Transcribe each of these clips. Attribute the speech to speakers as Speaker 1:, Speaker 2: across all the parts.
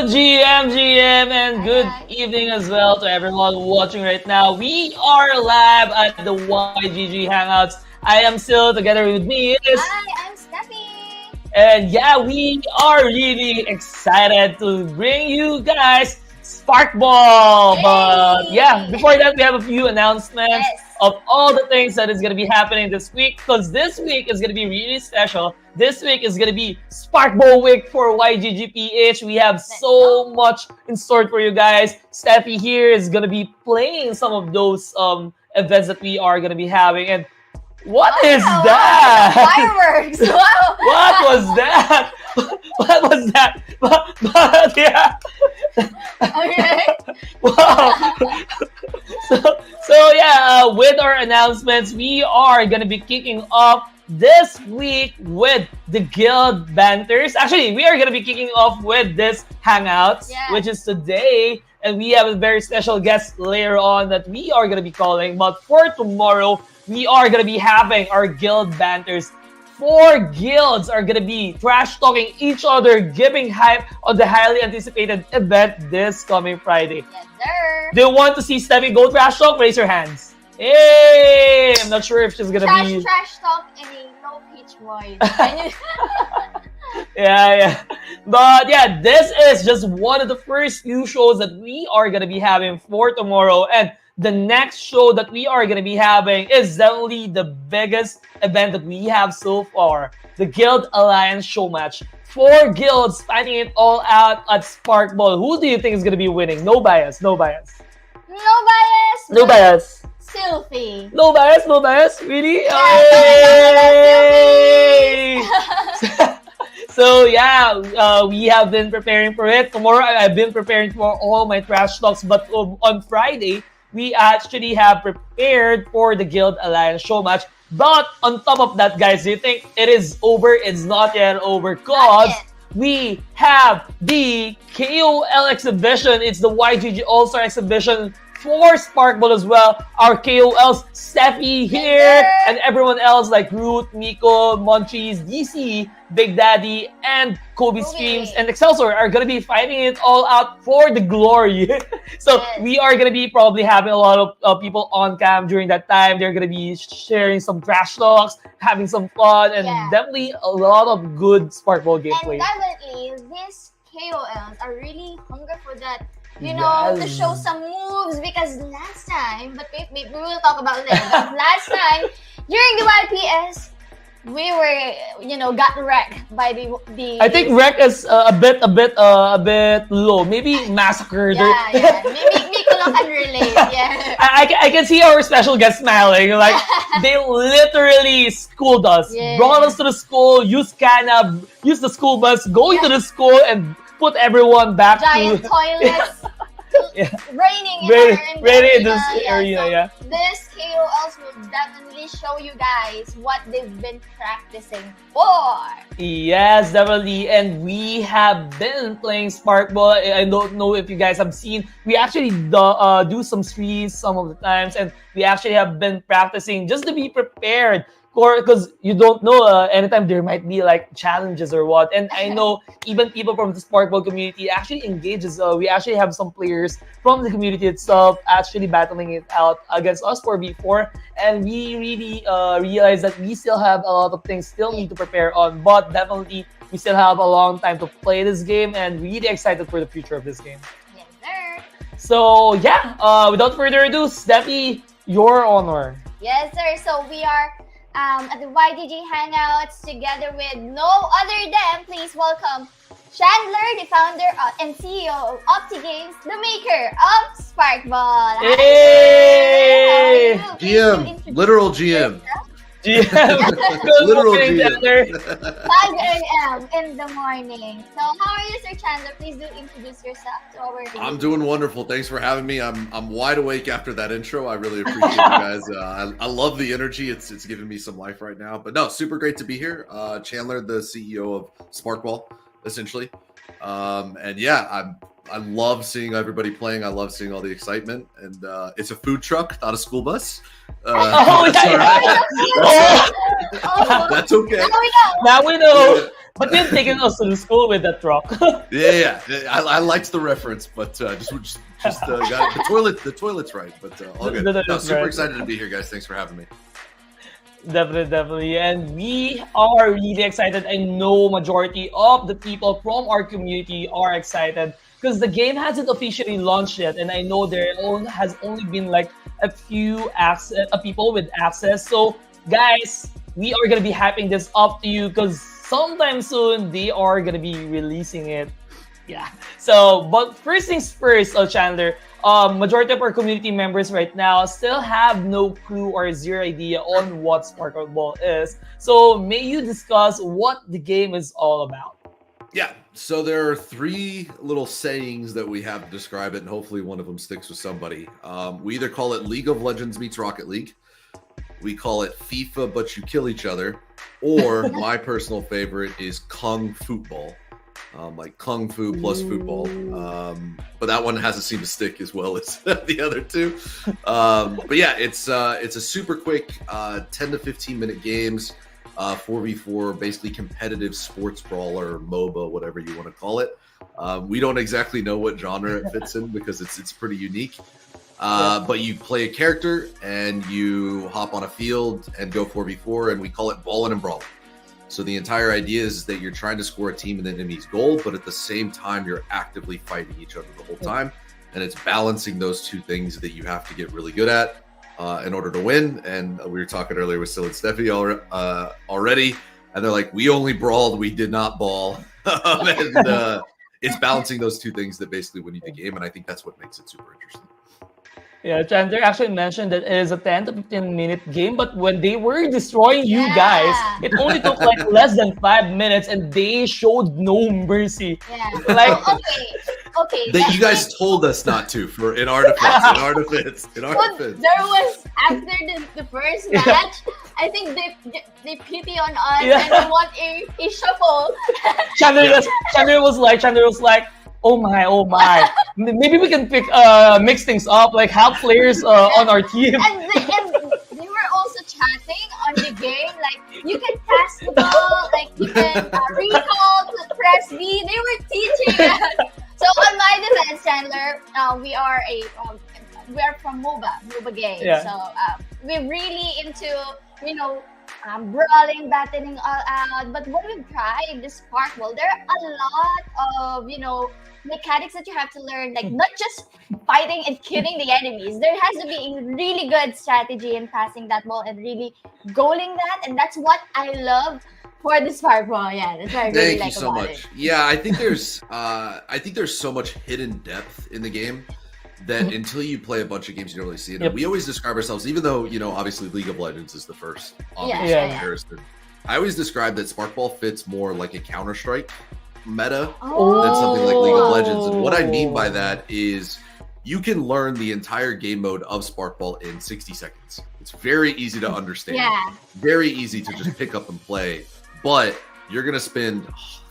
Speaker 1: GM, and good evening as well to everyone watching right now. We are live at the YGG Hangouts. I am still together with me is,
Speaker 2: Hi, I'm Steffi.
Speaker 1: and yeah, we are really excited to bring you guys Sparkball. But yeah,
Speaker 2: Yay!
Speaker 1: before that, we have a few announcements
Speaker 2: Yes.
Speaker 1: of all the things that is going to be happening this week, because this week is going to be really special. This week is going to be Sparkball week for YGG PH. We have
Speaker 2: Let's
Speaker 1: so
Speaker 2: go.
Speaker 1: much in store for you guys. Steffi here is going to be playing some of those events that we are going to be having. And what is
Speaker 2: Wow,
Speaker 1: that?
Speaker 2: fireworks! Wow.
Speaker 1: What was that? What was that? But yeah.
Speaker 2: Okay.
Speaker 1: Wow. So yeah, with our announcements, we are gonna be kicking off this week with the guild banters. Actually, we are gonna be kicking off with this hangouts,
Speaker 2: Yeah.
Speaker 1: which is today, and we have a very special guest later on that we are gonna be calling. But for tomorrow, we are gonna be having our guild banters. 4 guilds are gonna be trash talking each other, giving hype on the highly anticipated event this coming Friday.
Speaker 2: Yes, sir.
Speaker 1: Do you want to see Steffi go trash talk? Raise your hands. Hey! I'm not sure if she's gonna be.
Speaker 2: Trash talk in a no pitch voice. Can you-
Speaker 1: Yeah. But yeah, this is just one of the first few shows that we are gonna be having for tomorrow. And the next show that we are gonna be having is definitely the biggest event that we have so far. The Guild Alliance show match. 4 guilds fighting it all out at Sparkball. Who do you think is gonna be winning? No bias, no bias.
Speaker 2: No bias.
Speaker 1: No bias.
Speaker 2: Sylphie.
Speaker 1: No bias, no bias. Really?
Speaker 2: Yeah,
Speaker 1: Hey! So yeah, we have been preparing for it. Tomorrow, I've been preparing for all my trash talks. But on Friday, we actually have prepared for the Guild Alliance show match. But on top of that, guys, do you think it is over? It's not yet over, cause
Speaker 2: yet.
Speaker 1: we have the KOL exhibition. It's the YGG All-Star exhibition for Sparkball as well. Our KOLs, Steffi here,
Speaker 2: Yes, sir.
Speaker 1: and everyone else like Root, Miko, Munchies, DC, Big Daddy, and Kobe
Speaker 2: Kobe.
Speaker 1: Streams, and Excelsior are gonna be fighting it all out for the glory. So
Speaker 2: Yes.
Speaker 1: we are gonna be probably having a lot of people on cam during that time. They're gonna be sharing some trash talks, having some fun, and
Speaker 2: Yeah.
Speaker 1: definitely a lot of good Sparkball gameplay.
Speaker 2: And definitely, these KOLs are really hungry for that. You know, to
Speaker 1: Yes.
Speaker 2: show some moves, because last time, but we will talk about it later. But last time, during the YPS, we were, got wrecked by the.
Speaker 1: I think Rec is a bit low. Maybe massacred.
Speaker 2: Yeah. Maybe Miko can relate. Yeah.
Speaker 1: I can see our special guest smiling. Like they literally schooled us,
Speaker 2: Yeah.
Speaker 1: brought us to the school, used the school bus, going to the school, and put everyone back
Speaker 2: Giant
Speaker 1: to
Speaker 2: toilets.
Speaker 1: Yeah.
Speaker 2: Raining in
Speaker 1: Ready in
Speaker 2: the
Speaker 1: this
Speaker 2: arena.
Speaker 1: arena,
Speaker 2: So this KOLs will definitely show you guys what they've been practicing for.
Speaker 1: Yes, definitely. And we have been playing Sparkball. I don't know if you guys have seen. We actually do some streams some of the times, and we actually have been practicing just to be prepared. Because you don't know anytime there might be like challenges or what. And I know even people from the Sparkball community actually engages. We actually have some players from the community itself actually battling it out against us 4v4. And we really realize that we still have a lot of things still need to prepare on. But definitely, we still have a long time to play this game, and really excited for the future of this game.
Speaker 2: Yes, sir.
Speaker 1: So yeah, without further ado, Steffi, your honor.
Speaker 2: Yes, sir. So we are at the YGG Hangouts together with no other than, please welcome Chandler, the founder and CEO of Opti Games, the maker of Sparkball. Hi,
Speaker 1: Hey!
Speaker 2: sir. How are you? Please
Speaker 3: GM, literal GM.
Speaker 1: Good
Speaker 3: Literal
Speaker 1: morning,
Speaker 3: GM.
Speaker 1: Chandler.
Speaker 2: 5 a.m. in the morning. So how are you, Sir Chandler? Please do introduce yourself to our
Speaker 3: I'm doing wonderful. Thanks for having me. I'm wide awake after that intro. I really appreciate you guys. I love the energy. It's giving me some life right now. But no, super great to be here. Chandler, the CEO of Sparkball, essentially. And yeah, I love seeing everybody playing. I love seeing all the excitement, and it's a food truck, not a school bus. That's all right. That's okay.
Speaker 1: Now we know. But then taking us to the school with that truck.
Speaker 3: Yeah. I liked the reference, but just got the toilet's right. But all good. No, super excited to be here, guys. Thanks for having me.
Speaker 1: Definitely. And we are really excited. I know majority of the people from our community are excited because the game hasn't officially launched yet. And I know there has only been like a few people with access. So guys, we are going to be hyping this up to you because sometime soon they are going to be releasing it. Yeah. So, but first things first, Chandler, majority of our community members right now still have no clue or zero idea on what Sparkball is. So may you discuss what the game is all about?
Speaker 3: Yeah, so there are 3 little sayings that we have to describe it, and hopefully one of them sticks with somebody. We either call it League of Legends meets Rocket League, we call it FIFA but you kill each other, or my personal favorite is Kung Football. Like Kung Fu plus football. But that one hasn't seemed to stick as well as the other 2. But yeah, it's a super quick 10 to 15 minute games, 4v4, basically competitive sports brawler, MOBA, whatever you want to call it. We don't exactly know what genre it fits in because it's pretty unique. But you play a character and you hop on a field and go 4v4, and we call it ballin' and brawling. So the entire idea is that you're trying to score a team in the enemy's goal, but at the same time, you're actively fighting each other the whole time. And it's balancing those 2 things that you have to get really good at in order to win. And we were talking earlier with Sil and Steffi already, and they're like, we only brawled, we did not ball. And it's balancing those 2 things that basically win you the game. And I think that's what makes it super interesting.
Speaker 1: Yeah, Chandler actually mentioned that it is a 10 to 15 minute game, but when they were destroying you guys, it only took like less than 5 minutes and they showed no mercy.
Speaker 2: Yeah.
Speaker 1: Like,
Speaker 2: okay.
Speaker 3: That you guys told us not to in our defense.
Speaker 2: There was, after the first match, I think they pity on us and they want a shuffle.
Speaker 1: Chandler was like, oh my. Maybe we can mix things up, like have players on our team.
Speaker 2: And they were also chatting on the game, like you can pass the ball, like you can recall, press B. They were teaching us. So on my defense, Chandler, we are from MOBA game. Yeah. So we're really into brawling, battling all out. But when we tried the Sparkball, there are a lot of mechanics that you have to learn, like not just fighting and killing the enemies. There has to be a really good strategy in passing that ball and really goaling that, and that's what I love for the Sparkball. Yeah, that's what I really like about it. Thank you so much.
Speaker 3: Yeah, I think there's so much hidden depth in the game that until you play a bunch of games, you don't really see it. And we always describe ourselves, even though obviously League of Legends is the first obvious comparison. I always describe that Sparkball fits more like a Counter-Strike meta than something like League of Legends. And what I mean by that is you can learn the entire game mode of Sparkball in 60 seconds. It's very easy to understand. Very easy to just pick up and play. But you're going to spend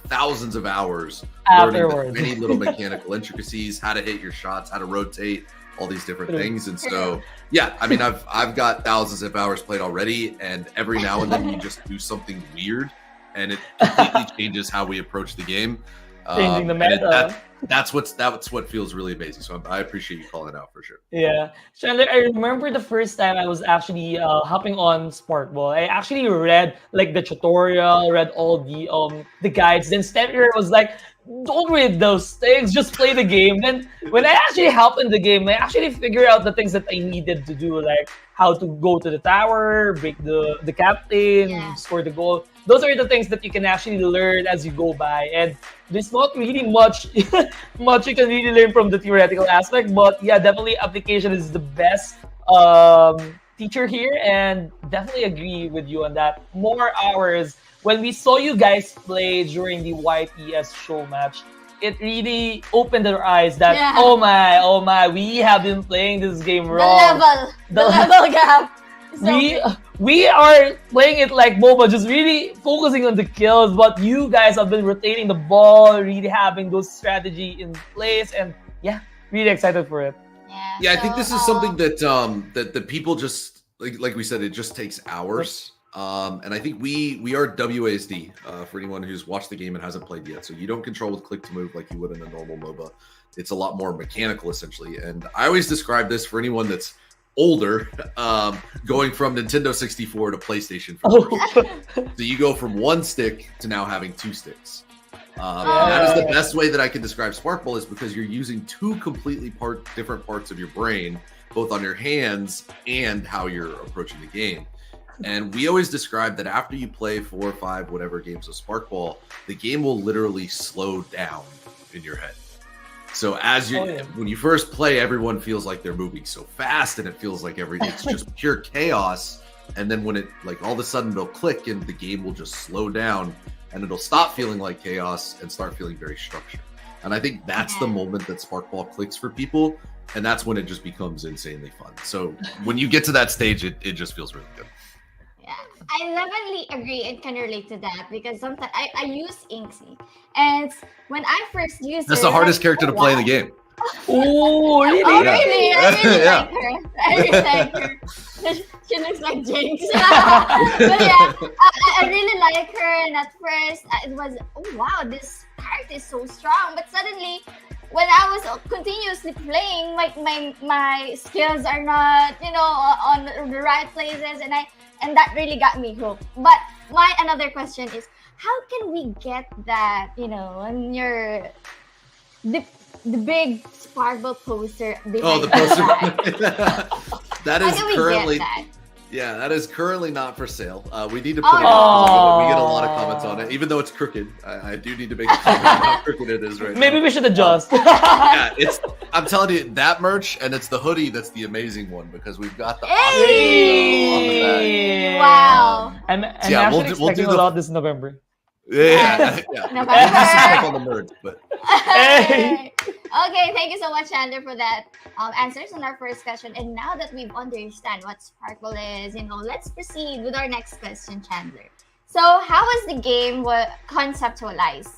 Speaker 3: thousands of hours learning many little mechanical intricacies, how to hit your shots, how to rotate, all these different things. And so, yeah, I mean, I've got thousands of hours played already, and every now and then you just do something weird, and it completely changes how we approach the game.
Speaker 1: Changing the meta.
Speaker 3: That's what feels really amazing. So I appreciate you calling it out for sure.
Speaker 1: Yeah, Chandler, I remember the first time I was actually hopping on Sparkball. I actually read like the tutorial, read all the guides. Then Steffi was like, "Don't read those things, just play the game." Then when I actually helped in the game, I actually figured out the things that I needed to do, like how to go to the tower, break the captain, score the goal. Those are the things that you can actually learn as you go by. And there's not really much you can really learn from the theoretical aspect. But yeah, definitely application is the best teacher here. And definitely agree with you on that. More hours. When we saw you guys play during the YPS show match, it really opened our eyes that, oh my, we have been playing this game wrong.
Speaker 2: The level gap.
Speaker 1: we are playing it like MOBA, just really focusing on the kills, but you guys have been rotating the ball, really having those strategy in place, and yeah, really excited for it.
Speaker 3: Yeah, I think this is something that that the people just like we said, it just takes hours. And I think we are WASD for anyone who's watched the game and hasn't played yet. So you don't control with click to move like you would in a normal MOBA. It's a lot more mechanical essentially. And I always describe this for anyone that's older, going from Nintendo 64 to PlayStation 4. So you go from one stick to now having two sticks. And that is the best way that I can describe Sparkball, is because you're using two completely different parts of your brain, both on your hands and how you're approaching the game. And we always describe that after you play 4 or 5 whatever games of Sparkball, the game will literally slow down in your head. So as you when you first play, everyone feels like they're moving so fast, and it feels like it's just pure chaos. And then when it all of a sudden it'll click and the game will just slow down, and it'll stop feeling like chaos and start feeling very structured. And I think that's the moment that Sparkball clicks for people, and that's when it just becomes insanely fun. So when you get to that stage, it just feels really good.
Speaker 2: Yeah, I definitely agree and can relate to that, because sometimes I use Inksy, and when I first used
Speaker 3: That's the hardest character to play in the game.
Speaker 1: Oh, really?
Speaker 2: Oh, really? I really
Speaker 3: Yeah.
Speaker 2: like her. I really like her. She looks like Jinx. But yeah, I really like her, and at first it was, oh wow, this character is so strong. But suddenly, when I was continuously playing, my skills are not, on the right places, and that really got me hooked. But my another question is, how can we get that, on your the big Sparkball poster behind
Speaker 3: The poster. That
Speaker 2: How
Speaker 3: is
Speaker 2: can we
Speaker 3: currently
Speaker 2: get that?
Speaker 3: Yeah, that is currently not for sale. We need to put it out. We get a lot of comments on it, even though it's crooked. I do need to make a comment on how crooked it is right now.
Speaker 1: Maybe we should adjust.
Speaker 3: Yeah, I'm telling you, that merch, and it's the hoodie that's the amazing one, because we've got the
Speaker 2: Hey!
Speaker 3: on the back.
Speaker 2: Wow.
Speaker 1: I'm
Speaker 3: Yeah,
Speaker 1: actually
Speaker 3: we'll
Speaker 1: expecting
Speaker 3: do
Speaker 1: a
Speaker 3: the-
Speaker 1: lot this November.
Speaker 3: Yeah.
Speaker 2: November.
Speaker 3: On the merch, but
Speaker 1: Hey!
Speaker 2: Okay, thank you so much, Chandler, for that answers on our first question. And now that we've understand what Sparkball is, let's proceed with our next question, Chandler. So, how was the game conceptualized?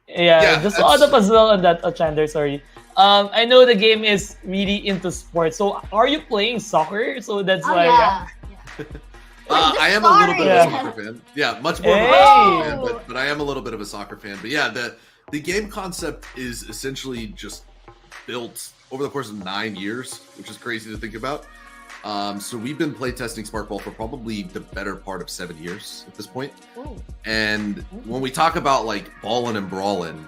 Speaker 1: Yeah, just to add up as well on that, Chandler, sorry. I know the game is really into sports. So, are you playing soccer? So that's why.
Speaker 2: Yeah.
Speaker 3: I am a little bit of a soccer fan. Yeah, much more of a basketball fan, but I am a little bit of a soccer fan. But yeah, the game concept is essentially just built over the course of 9 years, which is crazy to think about. So we've been playtesting Sparkball for probably the better part of 7 years at this point.
Speaker 2: Ooh.
Speaker 3: And when we talk about ballin' and brawlin',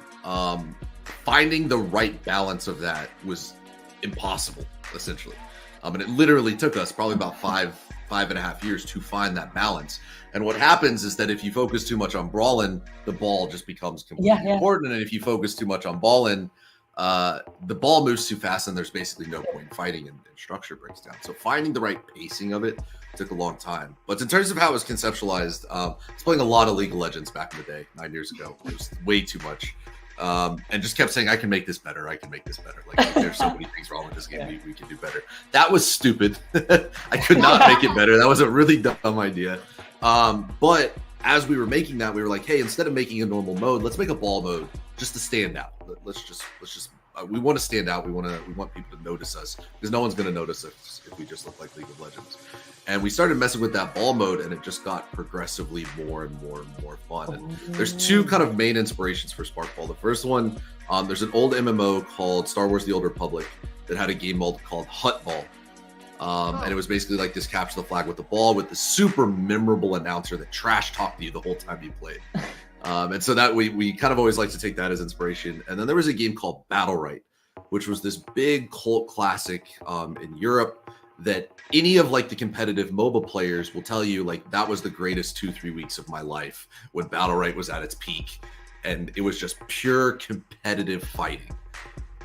Speaker 3: finding the right balance of that was impossible, essentially. And it literally took us probably about 5.5 years to find that balance. And what happens is that if you focus too much on brawling, the ball just becomes completely important. And if you focus too much on balling, the ball moves too fast, and there's basically no point in fighting, and structure breaks down. So finding the right pacing of it took a long time. But in terms of how it was conceptualized, I was playing a lot of League of Legends back in the day, 9 years ago. It was way too much. And just kept saying, I can make this better. I can make this better. There's so many things wrong with this game. We can do better. That was stupid. I could not make it better. That was a really dumb idea. But as we were making that, we were like, hey, instead of making a normal mode, let's make a ball mode just to stand out. Let's just we want to stand out. We want people to notice us, because no one's going to notice us if we just look like League of Legends. And we started messing with that ball mode, and it just got progressively more and more and more fun. And there's two kind of main inspirations for Sparkball. The first one, there's an old MMO called Star Wars: The Old Republic that had a game mode called Hut Ball. And it was basically like this capture the flag with the ball, with the super memorable announcer that trash talked to you the whole time you played. And so that we kind of always like to take that as inspiration. And then there was a game called Battle Right, which was this big cult classic in Europe that any of the competitive MOBA players will tell you that was the greatest 2-3 weeks of my life when Battle Right was at its peak, and it was just pure competitive fighting.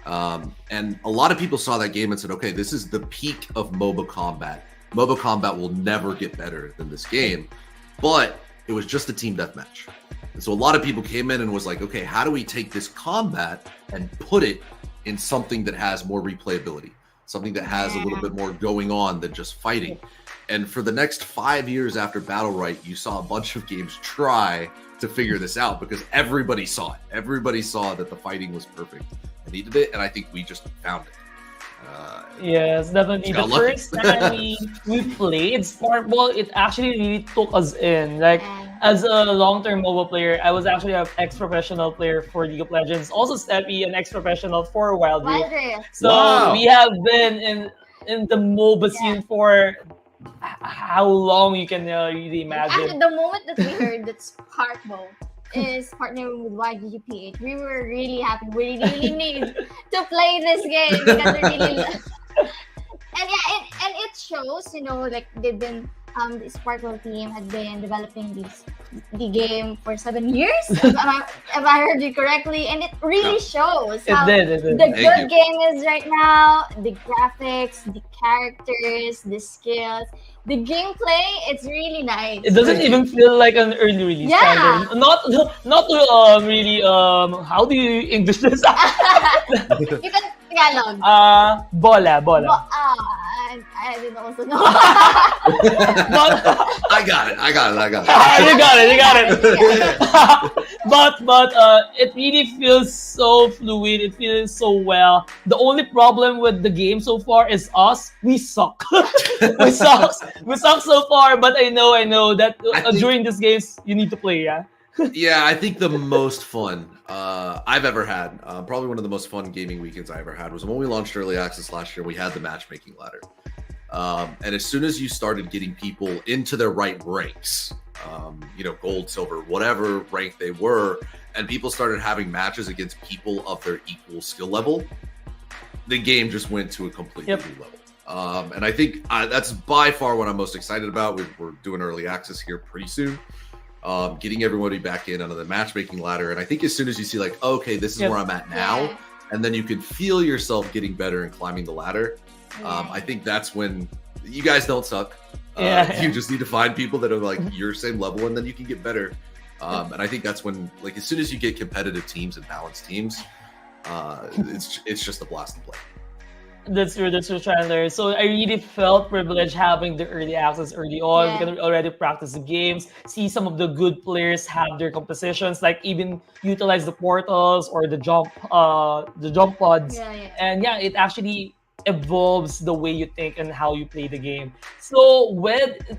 Speaker 3: And a lot of people saw that game and said, okay, this is the peak of MOBA combat. MOBA combat will never get better than this game, but it was just a team deathmatch. And so a lot of people came in and was like, okay, how do we take this combat and put it in something that has more replayability? Something that has a little bit more going on than just fighting. And for the next 5 years after Battle Right, you saw a bunch of games try to figure this out because everybody saw it. Everybody saw that the fighting was perfect and needed it, and I think we just found it.
Speaker 1: Yes, definitely. The first time we played Sparkball, it actually really took us in. Like, as a long-term mobile player, I was actually an ex-professional player for League of Legends. Also, Steppy, an ex-professional for Wild Rift. So we have been in the MOBA scene for how long you can really imagine.
Speaker 2: Actually, the moment that we heard that Sparkball is partnering with YGG PH, we were really happy. We really need to play this game because we really and it shows, like they've been the Sparkball team had been developing the game for 7 years. If I heard you correctly, and it really shows how
Speaker 1: it did.
Speaker 2: the good game is right now. The graphics, the characters, the skills, the gameplay. It's really nice.
Speaker 1: It doesn't even feel like an early release.
Speaker 2: Yeah.
Speaker 1: Not to really how do you English this?
Speaker 2: You can Tagalog.
Speaker 1: Bola.
Speaker 2: I didn't also know.
Speaker 3: I got it.
Speaker 1: You got it. but it really feels so fluid. It feels so well. The only problem with the game so far is us. We suck. we suck so far. But I know that during these games you need to play. Yeah.
Speaker 3: Yeah, I think the most fun I've ever had, probably one of the most fun gaming weekends I ever had, was when we launched Early Access last year. We had the matchmaking ladder. And as soon as you started getting people into their right ranks, gold, silver, whatever rank they were, and people started having matches against people of their equal skill level, the game just went to a completely new level. And I think that's by far what I'm most excited about. We're doing Early Access here pretty soon. Getting everybody back in under the matchmaking ladder. And I think as soon as you see like, okay, this is where I'm at now, and then you can feel yourself getting better and climbing the ladder. I think that's when you guys don't suck. You just need to find people that are like your same level, and then you can get better. And I think that's when, like, as soon as you get competitive teams and balanced teams, it's just a blast to play.
Speaker 1: That's true, Chandler. So I really felt privileged having the early access early on. We can already practice the games, see some of the good players have their compositions, like even utilize the portals or the jump pods. And it actually evolves the way you think and how you play the game. So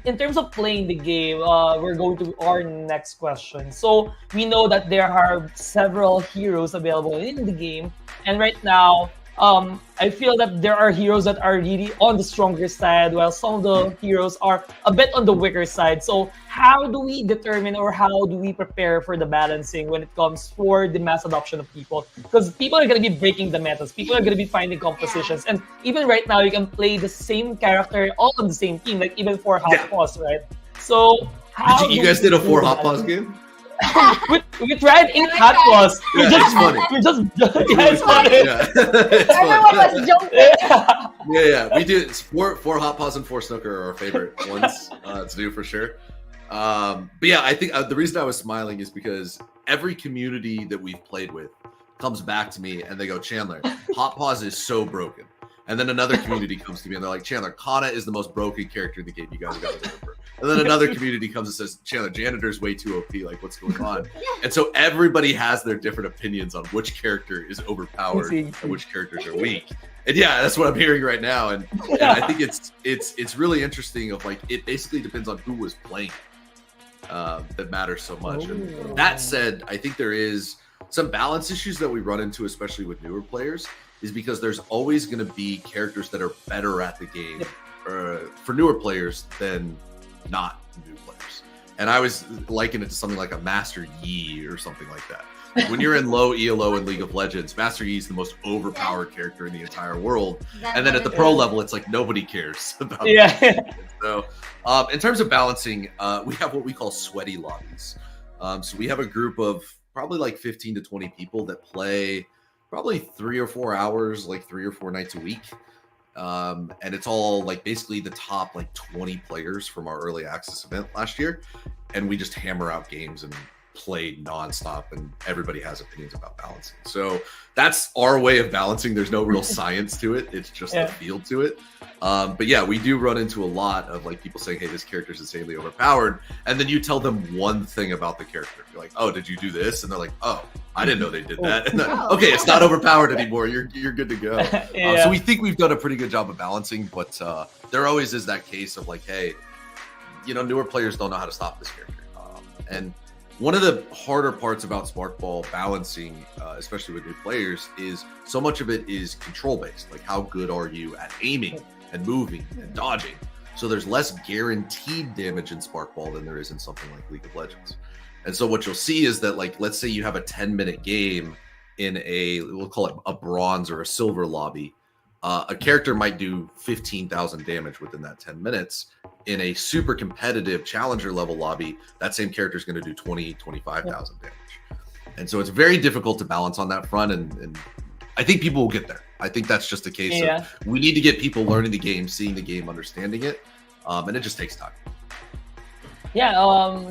Speaker 1: in terms of playing the game, we're going to our next question. So we know that there are several heroes available in the game, and right now I feel that there are heroes that are really on the stronger side, while some of the heroes are a bit on the weaker side. So how do we determine, or how do we prepare for the balancing when it comes for the mass adoption of people? Because people are going to be breaking the metas. People are going to be finding compositions. And even right now, you can play the same character all on the same team, like even for Hot Pause, right? So how
Speaker 3: you guys did a 4 Hot Pause game?
Speaker 1: we tried 8 Hot Pause.
Speaker 3: It's funny.
Speaker 1: It's funny.
Speaker 2: Everyone was jumping.
Speaker 3: We did 4 Hot Pause and 4 Snooker are our favorite ones to do for sure. But yeah, I think the reason I was smiling is because every community that we've played with comes back to me and they go, Chandler, Hot Pause is so broken. And then another community comes to me and they're like, Chandler, Kana is the most broken character in the game. You guys got to remember. And then another community comes and says, Chandler, Janitor's way too OP. Like, what's going on? And so everybody has their different opinions on which character is overpowered and which characters are weak. And yeah, that's what I'm hearing right now. And I think it's really interesting. Of like, it basically depends on who was playing that matters so much. And that said, I think there is some balance issues that we run into, especially with newer players, is because there's always going to be characters that are better at the game for newer players than not new players. And I was liking it to something like a Master Yi or something like that. When you're in low ELO in League of Legends, Master Yi is the most overpowered character in the entire world. And then at the pro level, it's like nobody cares about it. So in terms of balancing, we have what we call sweaty lobbies. So we have a group of probably like 15 to 20 people that play probably 3 or 4 hours, like 3 or 4 nights a week. And it's all like basically the top like 20 players from our early access event last year. And we just hammer out games and played nonstop, and everybody has opinions about balancing. So that's our way of balancing. There's no real science to it. It's just a feel to it. But yeah, we do run into a lot of like people saying, hey, this character's insanely overpowered. And then you tell them one thing about the character. You're like, oh, did you do this? And they're like, oh, I didn't know they did that. And then, okay, it's not overpowered anymore. You're good to go. So we think we've done a pretty good job of balancing, but there always is that case of like, hey, newer players don't know how to stop this character. And one of the harder parts about Sparkball balancing, especially with new players, is so much of it is control based. Like, how good are you at aiming and moving and dodging? So there's less guaranteed damage in Sparkball than there is in something like League of Legends. And so what you'll see is that, like, let's say you have a 10-minute game in we'll call it a bronze or a silver lobby. A character might do 15,000 damage within that 10 minutes. In a super competitive challenger level lobby, that same character is going to do 25,000 damage. And so it's very difficult to balance on that front. And I think people will get there. I think that's just a case of we need to get people learning the game, seeing the game, understanding it. And it just takes time.
Speaker 1: Yeah,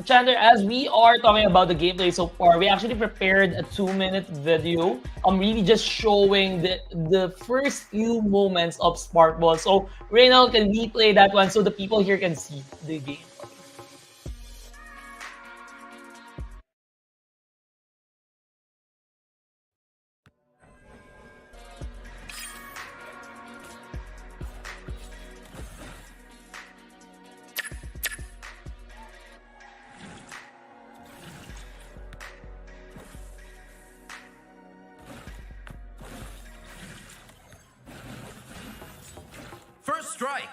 Speaker 1: Chandler, as we are talking about the gameplay so far, we actually prepared a 2-minute video. Really just showing the first few moments of Sparkball. So Reynald, can we play that one so the people here can see the game?
Speaker 4: First strike.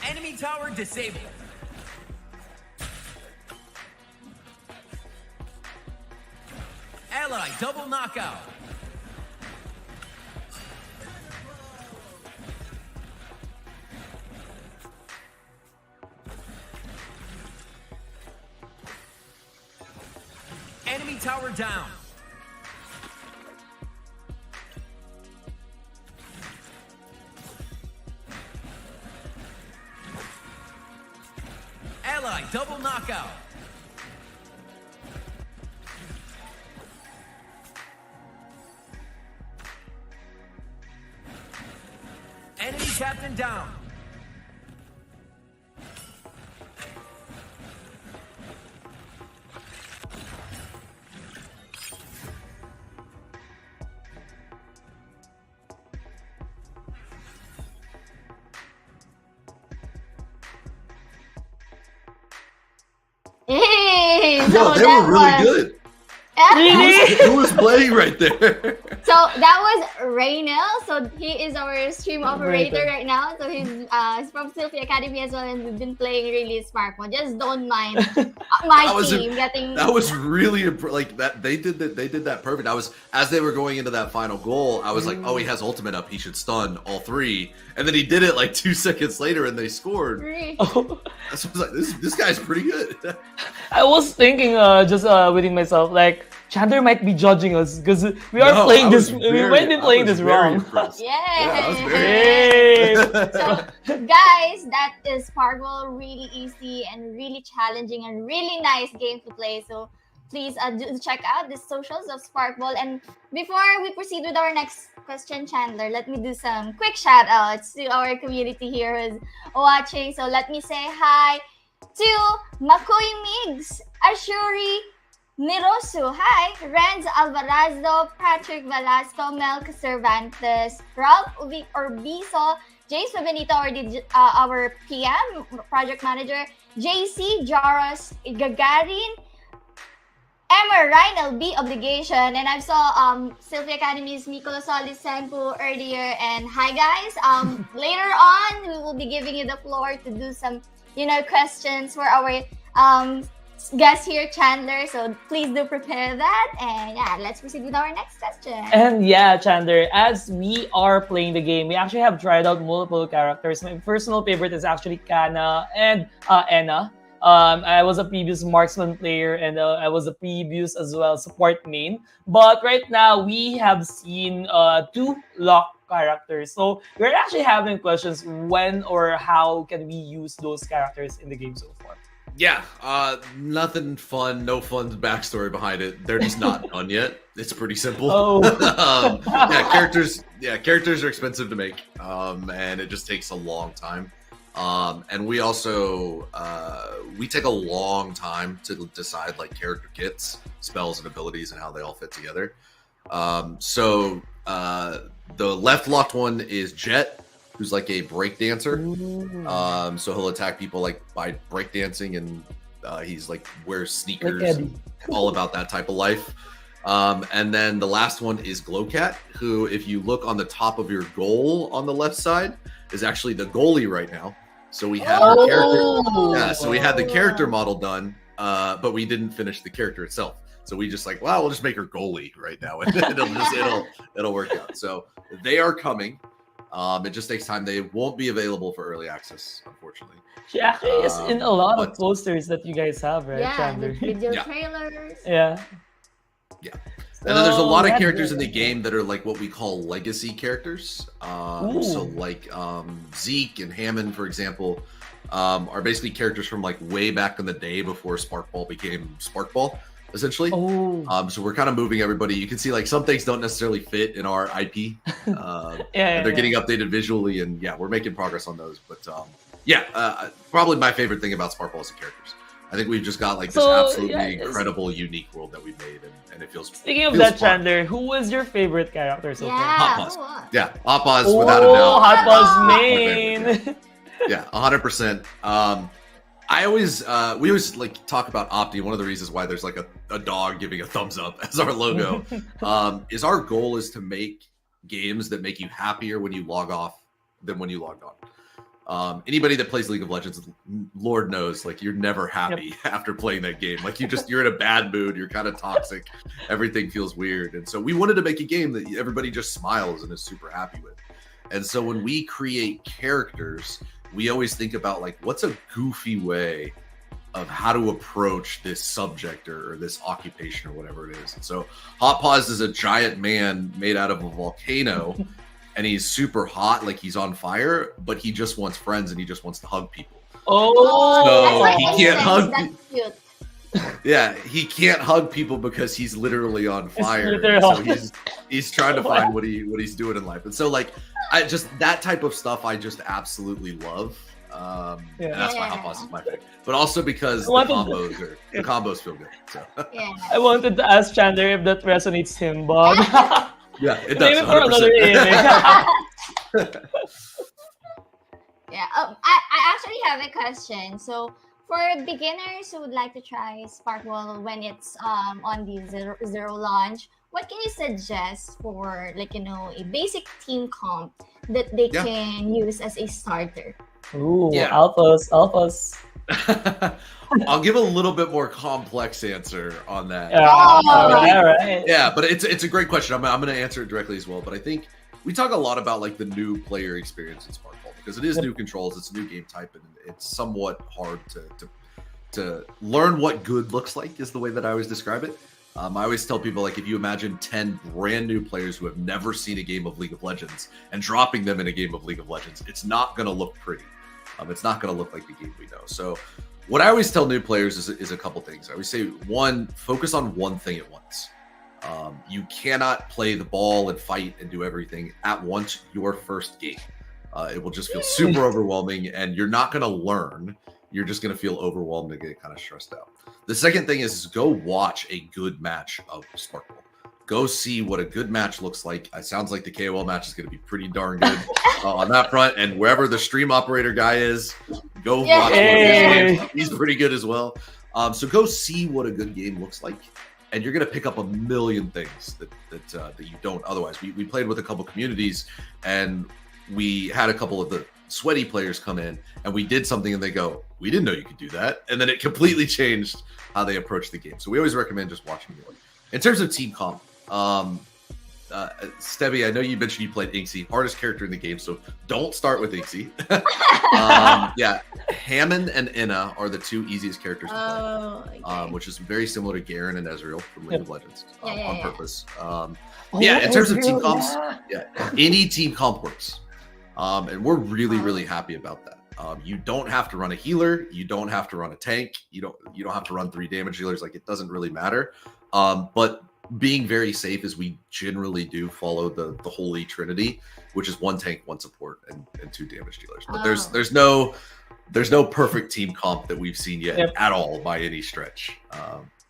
Speaker 4: Enemy tower disabled. Ally double knockout. Enemy tower down. Ally double knockout. Enemy captain down.
Speaker 2: Hey,
Speaker 3: No, they were really good.
Speaker 1: Really?
Speaker 3: Who was playing right there?
Speaker 2: So that was Raynel. So he is our stream operator right now. So he's from Sylphie Academy as well, and we've been playing really Sparkball. Just don't mind my team getting.
Speaker 3: That was really like that. They did that perfect. As they were going into that final goal, I was like, oh, he has ultimate up. He should stun all three. And then he did it like 2 seconds later, and they scored.
Speaker 1: Oh.
Speaker 3: So I was like, this guy's pretty good.
Speaker 1: I was thinking, just within myself, like, Chandler might be judging us because we are playing this. We might be playing this wrong.
Speaker 3: Yeah,
Speaker 2: So, guys, that is Sparkball. Really easy and really challenging and really nice game to play. So please do check out the socials of Sparkball. And before we proceed with our next question, Chandler, let me do some quick shout outs to our community here who's watching. So let me say hi to Makoy Migs, Ashuri Nirosu, hi, Renz Alvarado, Patrick Velasco, Melk Cervantes, Ralph Urbizo, James Benito, our PM, project manager, JC Jaros Gagarin, Emma Reinal B Obligation, and I saw Sylphie Academy's Nicola Solis Senpu earlier. And hi guys, later on we will be giving you the floor to do some questions for our guest here, Chandler. So please do prepare that. And yeah, let's proceed with our next question.
Speaker 1: And yeah, Chandler, as we are playing the game, we actually have tried out multiple characters. My personal favorite is actually Kana and Enna. I was a previous marksman player, and I was a previous as well support main. But right now we have seen two lock characters. So we're actually having questions when or how can we use those characters in the game so far.
Speaker 3: Yeah, nothing fun, no fun backstory behind it. They're just not done yet. It's pretty simple.
Speaker 1: Oh.
Speaker 3: Characters are expensive to make, and it just takes a long time. And we also we take a long time to decide like character kits, spells, and abilities, and how they all fit together. So the left locked one is Jet, who's like a break dancer. So he'll attack people like by break dancing, and he's like wears sneakers, all about that type of life. And then the last one is Glowcat, who, if you look on the top of your goal on the left side, is actually the goalie right now. So we have the character. Yeah, so we had the character model done, but we didn't finish the character itself. So we just like, well, we'll just make her goalie right now, and it'll work out. So they are coming. It just takes time. They won't be available for early access, unfortunately.
Speaker 1: She actually is in a lot of posters that you guys have, right,
Speaker 2: Yeah,
Speaker 1: Chandler?
Speaker 2: the video trailers.
Speaker 1: Yeah.
Speaker 3: Yeah. And then there's a lot of characters in the game that are like what we call legacy characters. So like Zeke and Hammond, for example, are basically characters from like way back in the day before Sparkball became Sparkball, essentially. So we're kind of moving everybody. You can see like some things don't necessarily fit in our IP. And they're getting updated visually, and yeah, we're making progress on those. But probably my favorite thing about Sparkball is the characters. I think we've just got like this absolutely incredible, unique world that we've made, and it feels.
Speaker 1: Speaking of that, Chandler, who was your favorite character so far?
Speaker 3: Hot Paws. Yeah, Hot Paws without a doubt.
Speaker 1: Hot Paws main.
Speaker 3: Yeah, 100%. I always we always like talk about Opti. One of the reasons why there's like a dog giving a thumbs up as our logo is our goal is to make games that make you happier when you log off than when you logged on. Anybody that plays League of Legends, Lord knows, like you're never happy after playing that game. Like you're in a bad mood. You're kind of toxic. Everything feels weird. And so we wanted to make a game that everybody just smiles and is super happy with. And so when we create characters, we always think about like, what's a goofy way of how to approach this subject or this occupation or whatever it is. And so Hot Paws is a giant man made out of a volcano. And he's super hot, like he's on fire, but he just wants friends and he just wants to hug people. So he can't hug.
Speaker 2: That's cute.
Speaker 3: Yeah, he can't hug people because he's literally on fire. So he's trying to find what he's doing in life. And so like I just that type of stuff I just absolutely love. And that's why Hot Paws is my favorite. But also because the combos feel good. So
Speaker 1: I wanted to ask Chandler if that resonates him, but
Speaker 3: yeah, it does.
Speaker 1: Maybe for another
Speaker 2: I actually have a question. So for beginners who would like to try Sparkball when it's on the zero launch, what can you suggest for like a basic team comp that they can use as a starter?
Speaker 1: Alphas.
Speaker 3: I'll give a little bit more complex answer on that.
Speaker 1: Right.
Speaker 3: But it's a great question. I'm going to answer it directly as well. But I think we talk a lot about like the new player experience in Sparkball because it is new controls, it's a new game type, and it's somewhat hard to learn what good looks like is the way that I always describe it. I always tell people, like, if you imagine 10 brand new players who have never seen a game of League of Legends and dropping them in a game of League of Legends, it's not going to look pretty. It's not going to look like the game we know. So what I always tell new players is a couple things. I always say, one, focus on one thing at once. You cannot play the ball and fight and do everything at once your first game. It will just feel super overwhelming, and you're not going to learn. You're just going to feel overwhelmed and get kind of stressed out. The second thing is go watch a good match of Sparkball. Go see what a good match looks like. It sounds like the KOL match is going to be pretty darn good on that front. And wherever the stream operator guy is, go watch one of his games. He's pretty good as well. So go see what a good game looks like. And you're going to pick up a million things that you don't otherwise. We played with a couple communities, and we had a couple of the sweaty players come in, and we did something, and they go, we didn't know you could do that. And then it completely changed how they approach the game. So we always recommend just watching it. In terms of team comp, Stebby, I know you mentioned you played Inksy, hardest character in the game, so don't start with Inksy. Yeah, Hammond and Inna are the two easiest characters to play,
Speaker 2: Okay.
Speaker 3: which is very similar to Garen and Ezreal from League of Legends on purpose.
Speaker 1: Oh,
Speaker 3: In terms of team
Speaker 1: Ezreal,
Speaker 3: comps, any team comp works, and we're really happy about that. You don't have to run a healer, you don't have to run a tank, you don't have to run 3 damage dealers. Like, it doesn't really matter. But being very safe is we generally do follow the holy trinity, which is 1 tank, 1 support, and 2 damage dealers. But there's no perfect team comp that we've seen yet at all by any stretch.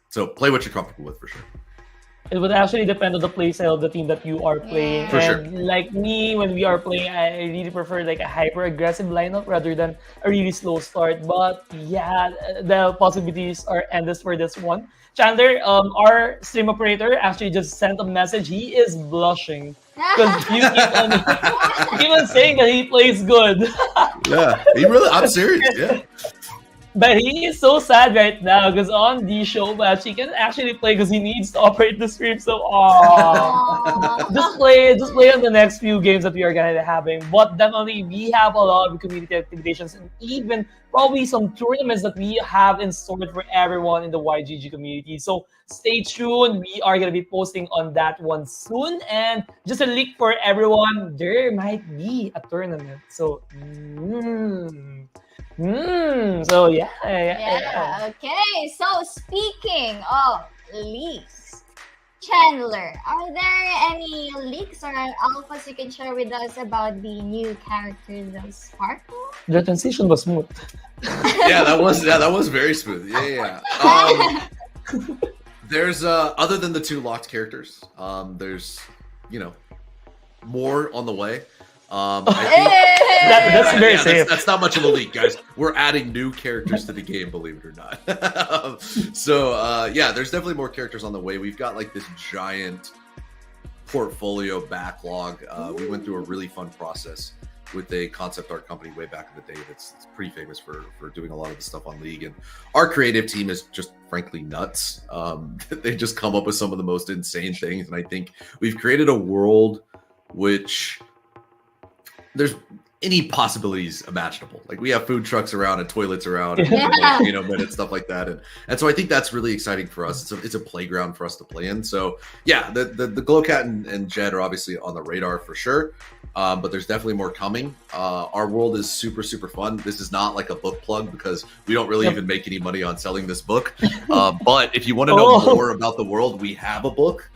Speaker 3: So play what you're comfortable with for sure.
Speaker 1: It would actually depend on the play style of the team that you are playing.
Speaker 3: For sure.
Speaker 1: Like me, when we are playing, I really prefer like a hyper-aggressive lineup rather than a really slow start. But yeah, the possibilities are endless for this one. Chandler, our stream operator, actually just sent a message. He is blushing because you keep on saying that he plays good.
Speaker 3: Yeah, I'm serious. Yeah.
Speaker 1: But he is so sad right now because on the show match, he can actually play because he needs to operate the stream. So, just play on the next few games that we are going to be having. But definitely, we have a lot of community activations and even probably some tournaments that we have in store for everyone in the YGG community. So, stay tuned. We are going to be posting on that one soon. And just a leak for everyone, there might be a tournament. So, so yeah.
Speaker 2: Okay, so speaking of leaks, Chandler, are there any leaks or alphas you can share with us about the new characters of Sparkball?
Speaker 1: The transition was smooth.
Speaker 3: That was very smooth. Yeah. There's other than the 2 locked characters, there's more on the way.
Speaker 1: That's very safe.
Speaker 3: That's not much of a leak, guys. We're adding new characters to the game, believe it or not. There's definitely more characters on the way. We've got like this giant portfolio backlog. We went through a really fun process with a concept art company way back in the day that's pretty famous for doing a lot of the stuff on League. And our creative team is just frankly nuts. They just come up with some of the most insane things. And I think we've created a world which there's any possibilities imaginable. Like, we have food trucks around and toilets around and minutes, stuff like that. And so I think that's really exciting for us. It's a playground for us to play in. So yeah, the Glowcat and Jed are obviously on the radar for sure. But there's definitely more coming. Our world is super fun. This is not like a book plug because we don't really even make any money on selling this book. But if you want to know more about the world, we have a book.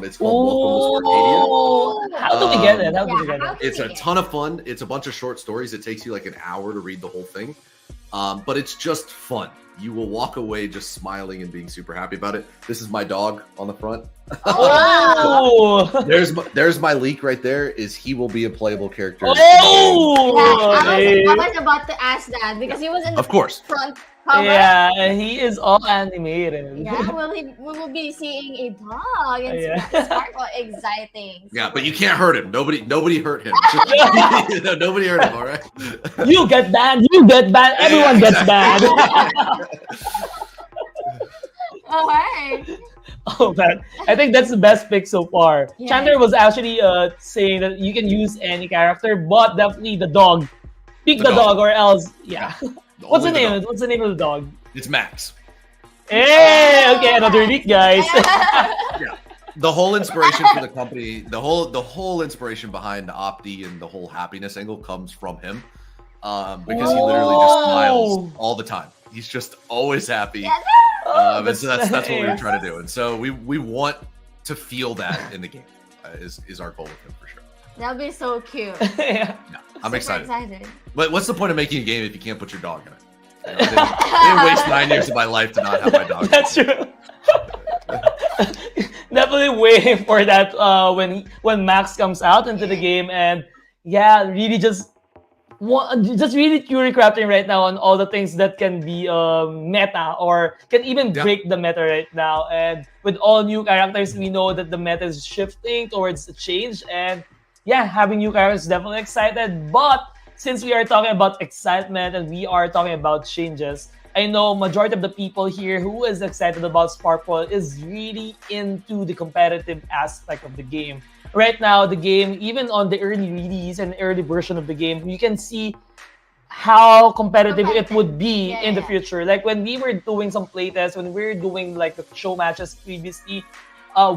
Speaker 3: It's called Welcome to Sparkadia.
Speaker 1: How do we get it?
Speaker 3: It's a ton of fun. It's a bunch of short stories. It takes you like an hour to read the whole thing. But it's just fun. You will walk away just smiling and being super happy about it. This is my dog on the front.
Speaker 1: Oh!
Speaker 3: There's my leak right there. Is he will be a playable character.
Speaker 2: I was about to ask that because he was in the front cover.
Speaker 1: Yeah, he is all animated.
Speaker 2: Yeah, we will be seeing a dog and Sparkball. Exciting.
Speaker 3: Yeah, but you can't hurt him. Nobody hurt him. Nobody hurt him. All right.
Speaker 1: You get banned. Everyone gets banned.
Speaker 2: All right.
Speaker 1: Oh man, I think that's the best pick so far.
Speaker 2: Yeah.
Speaker 1: Chandler was actually saying that you can use any character, but definitely the dog. Pick the dog or else, What's the name? What's the name of the dog?
Speaker 3: It's Max.
Speaker 1: Hey, okay, another leak, guys.
Speaker 3: The whole inspiration for the company, the whole inspiration behind Opti and the whole happiness angle comes from him, because he literally just smiles all the time. He's just always happy. And so that's what we're trying to do. And so we want to feel that in the game. Is our goal with him for sure.
Speaker 2: That'll be so cute.
Speaker 3: I'm excited. But what's the point of making a game if you can't put your dog in it? You know, I didn't waste 9 years of my life to not have my dog.
Speaker 1: That's true. Definitely waiting for that when Max comes out into the game, and really just really theory crafting right now on all the things that can be meta or can even break the meta right now. And with all new characters, we know that the meta is shifting towards a change, and having new characters is definitely excited. But since we are talking about excitement and we are talking about changes, I know majority of the people here who is excited about Sparkball is really into the competitive aspect of the game. right now the game, even on the early release and early version of the game, you can see how competitive it would be in the future. Like when we were doing some playtests, when we were doing like the show matches previously,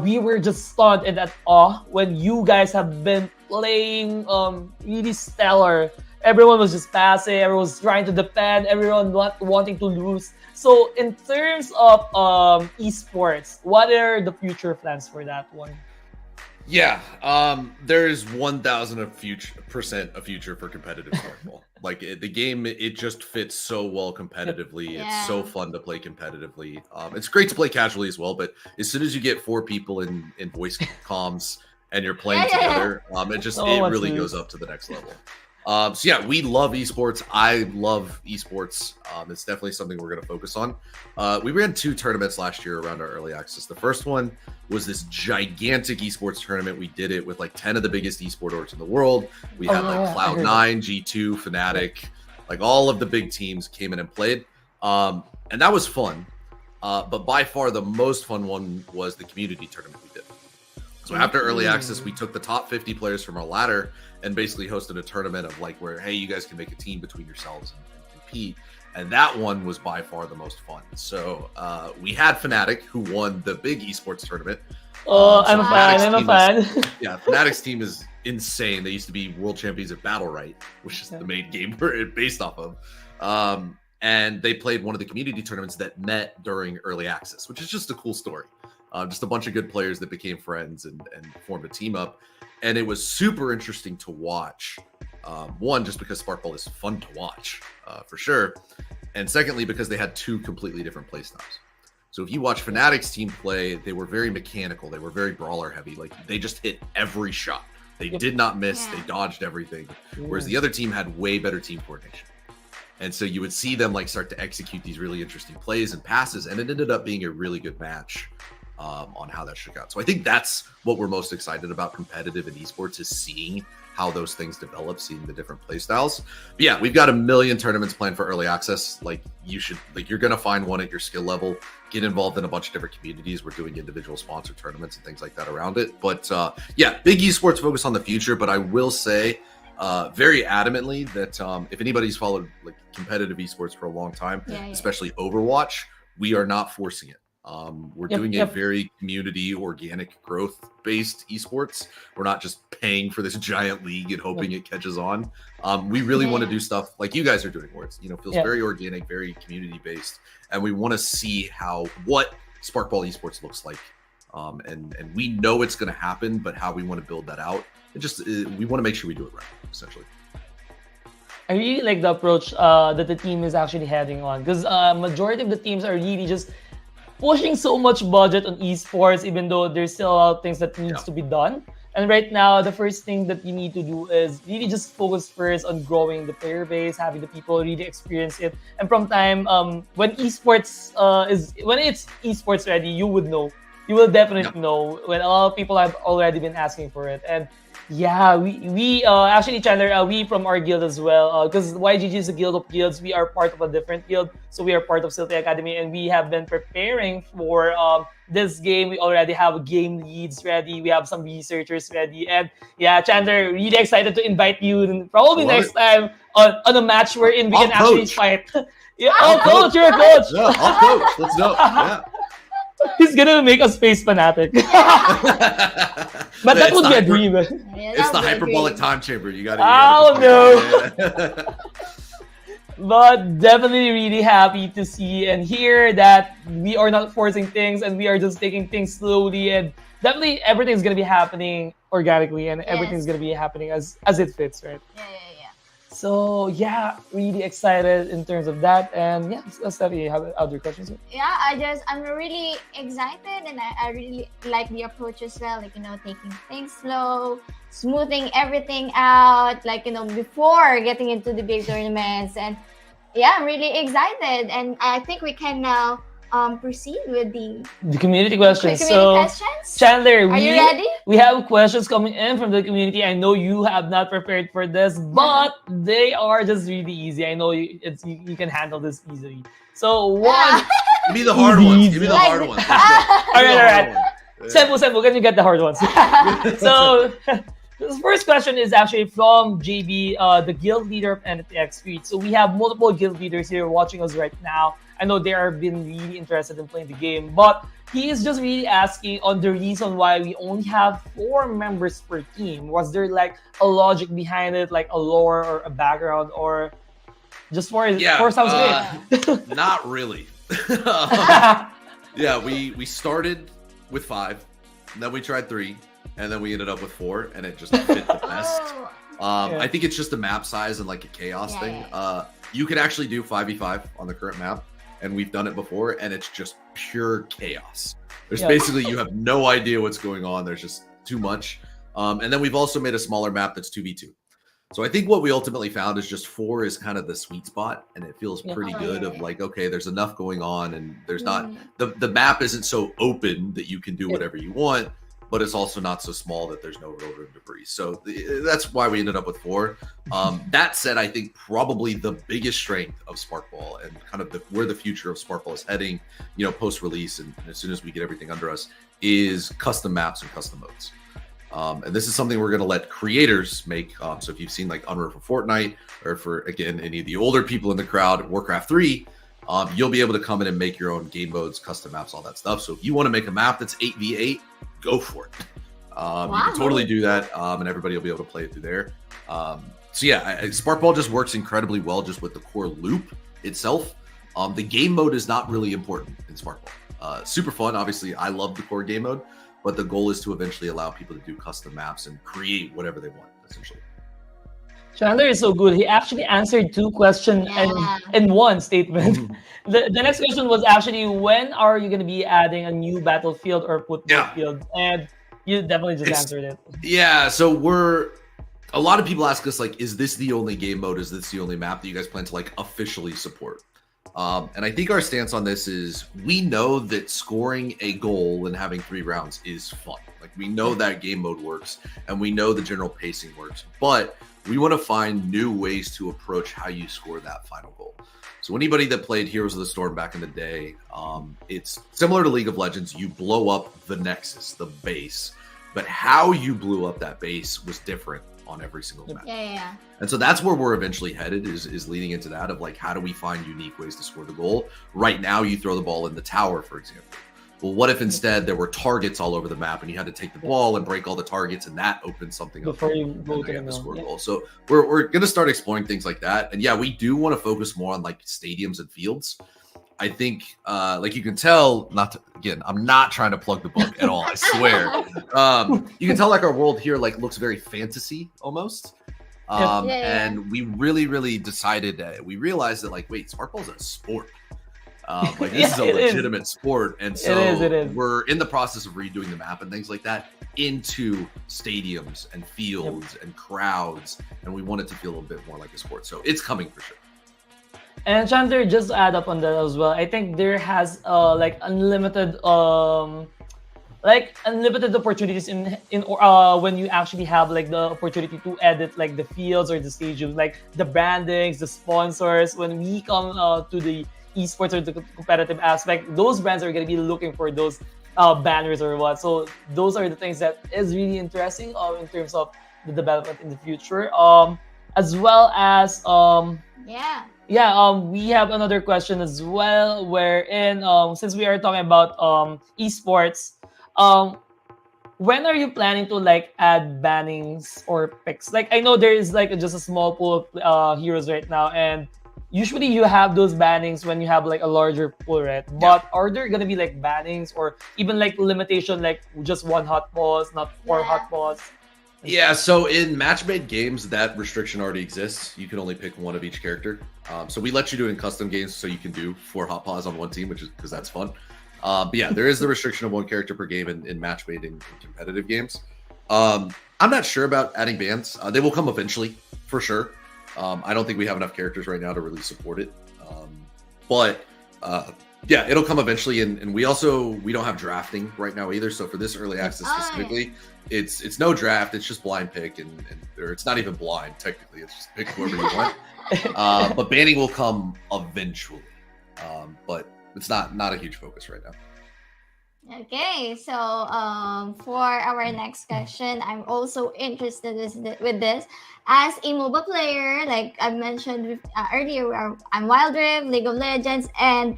Speaker 1: we were just stunned and at awe when you guys have been playing really stellar. Everyone was just passing, everyone was trying to defend, everyone not wanting to lose. So in terms of esports, what are the future plans for that one?
Speaker 3: Yeah, there's 1,000% a future for competitive Sparkball. Like the game, it just fits so well competitively. It's so fun to play competitively. It's great to play casually as well, but as soon as you get 4 people in voice comms and you're playing together, it really goes up to the next level. So yeah, we love esports. I love esports. It's definitely something we're going to focus on. We ran 2 tournaments last year around our early access. The first one was this gigantic esports tournament. We did it with like 10 of the biggest esport orgs in the world. We had like Cloud9, G2, Fnatic, like all of the big teams came in and played. And that was fun. But by far the most fun one was the community tournament we did. So after early access, we took the top 50 players from our ladder and basically hosted a tournament of like where, hey, you guys can make a team between yourselves and compete. And that one was by far the most fun. So we had Fnatic, who won the big esports tournament.
Speaker 1: I'm a fan.
Speaker 3: Yeah, Fnatic's team is insane. They used to be world champions at Battle Right, which is the main game we're based off of. And they played one of the community tournaments that met during early access, which is just a cool story. Just a bunch of good players that became friends and formed a team up. And it was super interesting to watch. One, just because Sparkball is fun to watch, for sure. And secondly, because they had 2 completely different play styles. So if you watch Fnatic's team play, they were very mechanical. They were very brawler heavy. Like they just hit every shot. They did not miss. They dodged everything. Whereas the other team had way better team coordination. And so you would see them like start to execute these really interesting plays and passes. And it ended up being a really good match. On how that shook out. So I think that's what we're most excited about competitive in esports, is seeing how those things develop, seeing the different play styles. But yeah, we've got a million tournaments planned for early access. Like you're going to find one at your skill level, get involved in a bunch of different communities. We're doing individual sponsored tournaments and things like that around it. But yeah, big esports focus on the future. But I will say very adamantly that if anybody's followed like competitive esports for a long time, especially Overwatch, we are not forcing it. We're doing a very community, organic, growth-based esports. We're not just paying for this giant league and hoping it catches on. We really want to do stuff like you guys are doing, where it's feels very organic, very community-based, and we want to see what Sparkball esports looks like. And we know it's going to happen, but how we want to build that out, we want to make sure we do it right, essentially.
Speaker 1: I really like the approach that the team is actually heading on, because majority of the teams are really just pushing so much budget on esports, even though there's still a lot of things that needs to be done. And right now, the first thing that you need to do is really just focus first on growing the player base, having the people really experience it. And from time, when it's esports ready, you would know. You will definitely know when a lot of people have already been asking for it. And yeah, we actually, Chandler, we from our guild as well, because YGG is a guild of guilds. We are part of a different guild, so we are part of Silty Academy, and we have been preparing for this game. We already have game leads ready. We have some researchers ready, and yeah, Chandler, really excited to invite you probably next time on a match wherein we can actually fight. Coach, you're a coach.
Speaker 3: Yeah, I'll coach. Let's go. Yeah.
Speaker 1: He's gonna make us space fanatic. But that would be a dream.
Speaker 3: It's the hyperbolic time chamber. You got to.
Speaker 1: Oh no! But definitely really happy to see and hear that we are not forcing things and we are just taking things slowly, and definitely everything's gonna be happening organically and everything's gonna be happening as it fits, right?
Speaker 2: Yeah.
Speaker 1: So yeah, really excited in terms of that. And yeah, Steffi, you have other questions?
Speaker 2: Yeah, I'm really excited, and I really like the approach as well. Like, taking things slow, smoothing everything out, like, before getting into the big tournaments. And yeah, I'm really excited. And I think we can now proceed with the
Speaker 1: community questions.
Speaker 2: Questions?
Speaker 1: Chandler,
Speaker 2: are you ready?
Speaker 1: We have questions coming in from the community. I know you have not prepared for this, but they are just really easy. I know you can handle this easily. So one,
Speaker 3: give me the hard ones. Give me the hard ones.
Speaker 1: All right. Sembo, can you get the hard ones? So, the first question is actually from JB, the guild leader of NFTX Street. So we have multiple guild leaders here watching us right now. I know they have been really interested in playing the game, but he is just really asking on the reason why we only have 4 members per team. Was there like a logic behind it, like a lore or a background, or just 4 sounds great?
Speaker 3: Not really. Yeah, we started with 5, and then we tried 3, and then we ended up with 4, and it just fit the best. I think it's just the map size and like a chaos thing. You could actually do 5v5 on the current map, and we've done it before, and it's just pure chaos. There's basically, you have no idea what's going on. There's just too much. And then we've also made a smaller map that's 2v2. So I think what we ultimately found is just 4 is kind of the sweet spot, and it feels pretty good of like, okay, there's enough going on, and there's not, the map isn't so open that you can do whatever you want, but it's also not so small that there's no real room to breathe. So that's why we ended up with 4. That said, I think probably the biggest strength of Sparkball and kind of where the future of Sparkball is heading, post-release and as soon as we get everything under us, is custom maps and custom modes. And this is something we're going to let creators make. So if you've seen like Unreal for Fortnite, or for, again, any of the older people in the crowd, Warcraft 3, you'll be able to come in and make your own game modes, custom maps, all that stuff. So if you want to make a map that's 8v8, go for it. You can totally do that, and everybody will be able to play it through there. So yeah, Sparkball just works incredibly well just with the core loop itself. The game mode is not really important in Sparkball. Super fun, obviously. I love the core game mode, but the goal is to eventually allow people to do custom maps and create whatever they want, essentially.
Speaker 1: Chandler is so good. He actually answered 2 questions in one statement. The next question was actually, when are you going to be adding a new battlefield or football field? And you definitely just answered it.
Speaker 3: Yeah, so a lot of people ask us, like, is this the only game mode? Is this the only map that you guys plan to like officially support? And I think our stance on this is, we know that scoring a goal and having 3 rounds is fun. Like, we know that game mode works, and we know the general pacing works, but we want to find new ways to approach how you score that final goal. So anybody that played Heroes of the Storm back in the day, it's similar to League of Legends. You blow up the Nexus, the base, but how you blew up that base was different on every single map. And so that's where we're eventually headed, is leading into that of like, how do we find unique ways to score the goal? Right now, you throw the ball in the tower, for example. Well, what if instead there were targets all over the map, and you had to take the ball and break all the targets, and that opens something up
Speaker 1: before you go
Speaker 3: to score a goal? So we're going to start exploring things like that. And yeah, we do want to focus more on like stadiums and fields. I think, like you can tell, I'm not trying to plug the book at all, I swear. You can tell like our world here like looks very fantasy almost. And we really, really decided that we realized that like, wait, Sparkball's a sport. Like this is a legitimate sport. And so
Speaker 1: it is.
Speaker 3: We're in the process of redoing the map and things like that into stadiums and fields and crowds. And we want it to feel a little bit more like a sport. So it's coming for sure.
Speaker 1: And Chandler, just to add up on that as well, I think there has like unlimited opportunities in when you actually have like the opportunity to edit like the fields or the stadiums, like the brandings, the sponsors. When we come to the esports or the competitive aspect, those brands are going to be looking for those banners or what. So those are the things that is really interesting in terms of the development in the future, as well as we have another question as well, wherein since we are talking about esports, when are you planning to like add bannings or picks? Like, I know there is like just a small pool of heroes right now, and usually you have those bannings when you have like a larger pool, right? But are there gonna be like bannings or even like limitation, like just 1 hot pause, not 4 hot pause?
Speaker 3: Yeah, so in match-made games, that restriction already exists. You can only pick 1 of each character. So we let you do it in custom games, so you can do 4 hot paws on 1 team, which is because that's fun. But yeah, there is the restriction of 1 character per game in match-made in competitive games. I'm not sure about adding bans. They will come eventually, for sure. I don't think we have enough characters right now to really support it. Yeah, it'll come eventually, and we don't have drafting right now either. So for this early access specifically, it's no draft. It's just blind pick, or it's not even blind technically. It's just pick whoever you want. But banning will come eventually, but it's not a huge focus right now.
Speaker 2: Okay, so for our next question, I'm also interested with this. As a MOBA player, like I mentioned earlier, I'm Wild Rift, League of Legends, and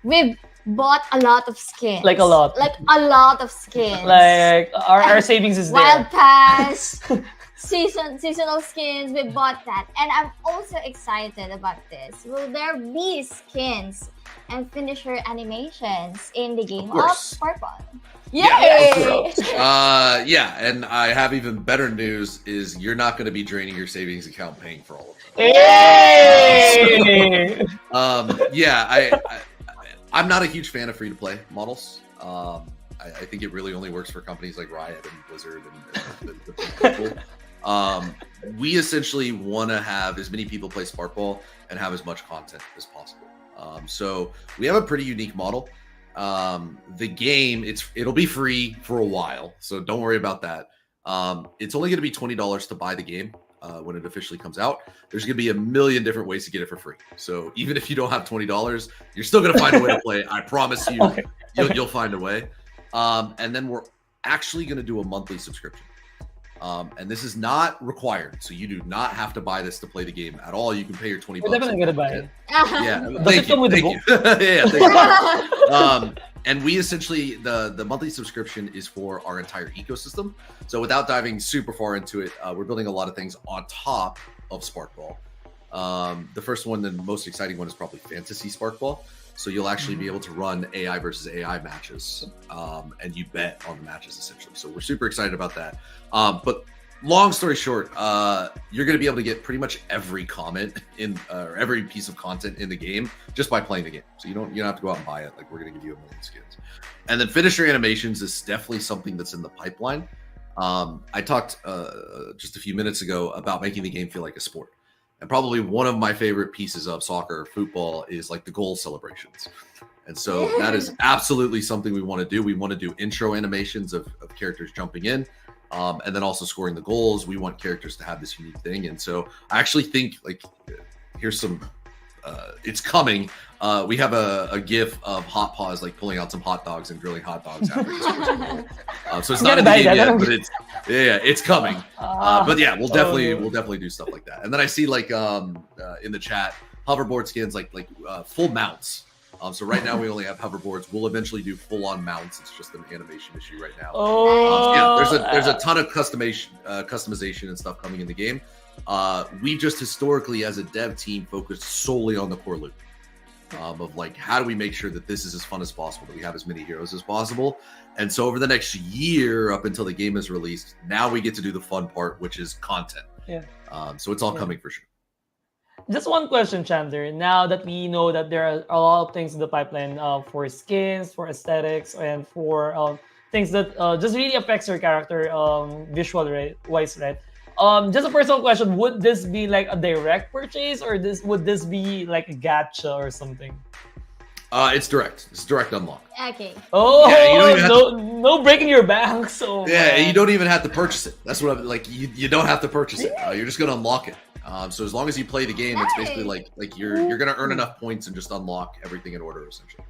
Speaker 2: we've bought a lot of skins.
Speaker 1: Like a lot.
Speaker 2: Like a lot of skins.
Speaker 1: Like our savings is
Speaker 2: Wild
Speaker 1: there.
Speaker 2: Pass, seasonal skins, we bought that. And I'm also excited about this. Will there be skins and finisher animations in the game of
Speaker 3: course.
Speaker 2: Sparkball?
Speaker 3: Yeah,
Speaker 2: Yay!
Speaker 3: yeah, and I have even better news is you're not going to be draining your savings account paying for all of them.
Speaker 1: Hey!
Speaker 3: Yeah, I'm not a huge fan of free-to-play models. I think it really only works for companies like Riot and Blizzard and the big people. We essentially want to have as many people play Sparkball and have as much content as possible. So we have a pretty unique model. The game, it'll be free for a while, so don't worry about that. It's only going to be $20 to buy the game when it officially comes out. There's going to be a million different ways to get it for free. So even if you don't have $20, you're still going to find a way to play. I promise you, you'll find a way. And then we're actually going to do a monthly subscription. And this is not required, so you do not have to buy this to play the game at all. You can pay your $20.
Speaker 1: We're definitely gonna buy it.
Speaker 3: Yeah,
Speaker 1: Does it come with the book?
Speaker 3: Yeah, thank you. And we essentially the monthly subscription is for our entire ecosystem. So without diving super far into it, we're building a lot of things on top of Sparkball. The first one, the most exciting one, is probably Fantasy Sparkball. So you'll actually be able to run AI versus AI matches, and you bet on the matches essentially. So we're super excited about that. But long story short, you're going to be able to get pretty much every comment in every piece of content in the game just by playing the game. So you don't have to go out and buy it. Like, we're going to give you a million skins. And then finisher animations is definitely something that's in the pipeline. I talked just a few minutes ago about making the game feel like a sport. And probably one of my favorite pieces of soccer, football, is like the goal celebrations. And so that is absolutely something we want to do. We want to do intro animations of characters jumping in, and then also scoring the goals. We want characters to have this unique thing. And so I actually think, like, here's some, it's coming. We have a GIF of Hot Paws like pulling out some hot dogs and grilling hot dogs after he scores the goal. So it's not in the game yet, but it's coming. But yeah, we'll definitely do stuff like that. And then I see, like, in the chat, hoverboard skins, like full mounts. So right now we only have hoverboards. We'll eventually do full on mounts. It's just an animation issue right now. Yeah, there's a ton of customization and stuff coming in the game. We just historically, as a dev team, focused solely on the core loop. Of like, how do we make sure that this is as fun as possible, that we have as many heroes as possible. And so over the next year, up until the game is released, now we get to do the fun part, which is content.
Speaker 1: Yeah.
Speaker 3: So it's all coming for sure.
Speaker 1: Just one question, Chandler. Now that we know that there are a lot of things in the pipeline for skins, for aesthetics, and for things that just really affects your character visual-wise, right? Just a personal question: would this be like a direct purchase, or would this be like a gacha or something?
Speaker 3: It's direct. It's direct unlock.
Speaker 2: Okay.
Speaker 1: Oh,
Speaker 3: Yeah,
Speaker 1: no breaking your bank. So
Speaker 3: yeah, you don't even have to purchase it. That's what I'm like. You don't have to purchase it. You're just gonna unlock it. So as long as you play the game, it's basically like you're gonna earn enough points and just unlock everything in order, essentially.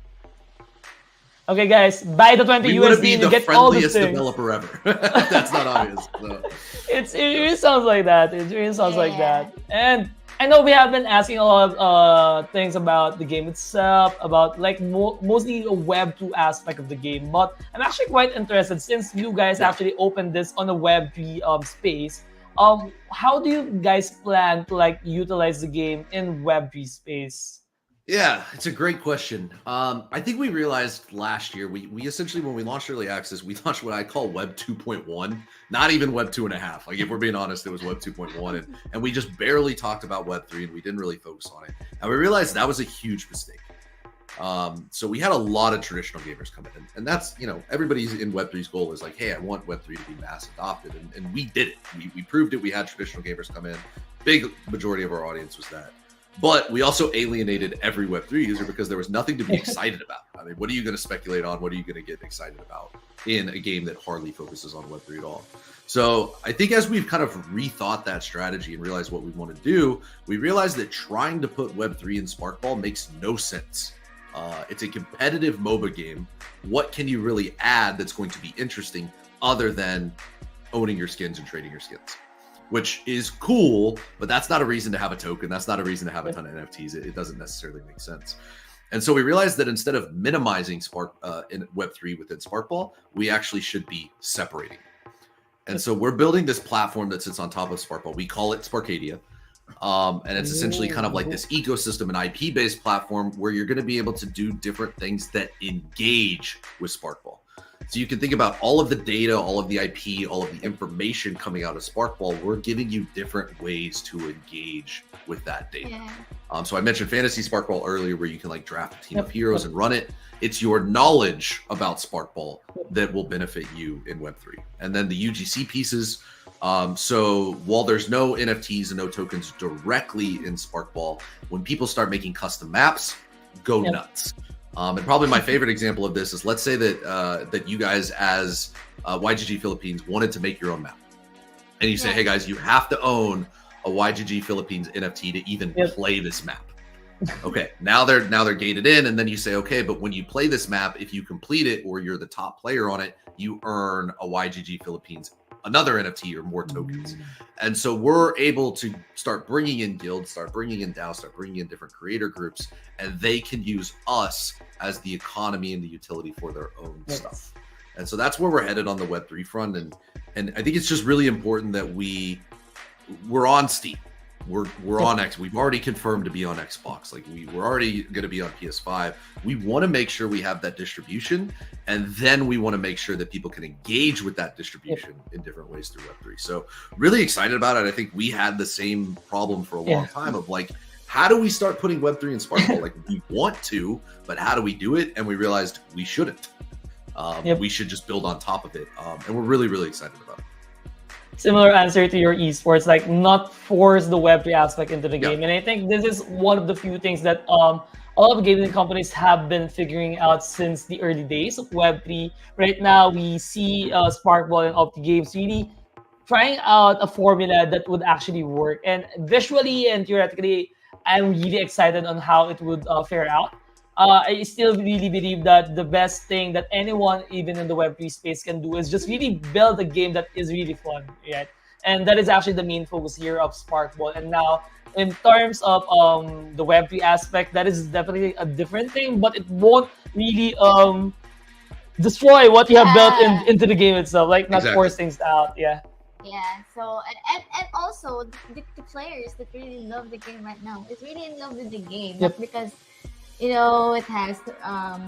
Speaker 1: Okay, guys, buy the 20 USD and you get all the things.
Speaker 3: Developer ever. That's not obvious. So.
Speaker 1: It really sounds like that. It really sounds like that. And I know we have been asking a lot of things about the game itself, about like mostly a Web 2 aspect of the game. But I'm actually quite interested, since you guys actually opened this on a Web 3 space. How do you guys plan to like utilize the game in Web 3 space?
Speaker 3: Yeah, it's a great question. I think we realized last year, we essentially, when we launched Early Access, we launched what I call Web 2.1, not even Web 2.5. Like, if we're being honest, it was Web 2.1, and we just barely talked about Web 3, and we didn't really focus on it. And we realized that was a huge mistake. So we had a lot of traditional gamers come in, and that's, everybody's in Web 3's goal is like, hey, I want Web 3 to be mass adopted, and we did it. We proved it. We had traditional gamers come in. Big majority of our audience was that. But we also alienated every Web 3 user because there was nothing to be excited about. I mean, what are you going to speculate on? What are you going to get excited about in a game that hardly focuses on Web 3 at all? So I think as we've kind of rethought that strategy and realized what we want to do, we realized that trying to put Web 3 in Sparkball makes no sense. It's a competitive MOBA game. What can you really add that's going to be interesting other than owning your skins and trading your skins? Which is cool, but that's not a reason to have a token. That's not a reason to have a ton of NFTs. It doesn't necessarily make sense. And so we realized that instead of minimizing Spark in Web3 within Sparkball, we actually should be separating. And so we're building this platform that sits on top of Sparkball. We call it Sparkadia. And it's essentially kind of like this ecosystem and IP-based platform where you're going to be able to do different things that engage with Sparkball. So you can think about all of the data, all of the IP, all of the information coming out of Sparkball. We're giving you different ways to engage with that data. Yeah. So I mentioned Fantasy Sparkball earlier, where you can like draft a team of heroes and run it. It's your knowledge about Sparkball that will benefit you in Web3. And then the UGC pieces. So while there's no NFTs and no tokens directly in Sparkball, when people start making custom maps, go nuts. And probably my favorite example of this is, let's say that you guys as YGG Philippines wanted to make your own map. And you say, hey guys, you have to own a YGG Philippines NFT to even play this map. Okay, now they're gated in, and then you say, okay, but when you play this map, if you complete it or you're the top player on it, you earn a YGG Philippines, another NFT or more tokens. And so we're able to start bringing in guilds, start bringing in DAOs, start bringing in different creator groups, and they can use us as the economy and the utility for their own stuff. And so that's where we're headed on the Web3 front. And I think it's just really important that we're on Steam. We're on X. We've already confirmed to be on Xbox. Like we're already going to be on PS5. We want to make sure we have that distribution, and then we want to make sure that people can engage with that distribution in different ways through Web3. So really excited about it. I think we had the same problem for a long time of like, how do we start putting Web3 in Sparkball? Like we want to, but how do we do it? And we realized we shouldn't. We should just build on top of it. And we're really, really excited about it.
Speaker 1: Similar answer to your esports, like not force the Web3 aspect into the game. And I think this is one of the few things that all of the gaming companies have been figuring out since the early days of Web3. Right now, we see Sparkball and OptiGames really trying out a formula that would actually work. And visually and theoretically, I'm really excited on how it would fare out. I still really believe that the best thing that anyone, even in the Web3 space, can do is just really build a game that is really fun, right? And that is actually the main focus here of Sparkball. And now, in terms of the Web3 aspect, that is definitely a different thing, but it won't really destroy what you have built into the game itself, like not force things out. Yeah.
Speaker 2: So and also the players that really love the game right now is really in love with the game, not because it has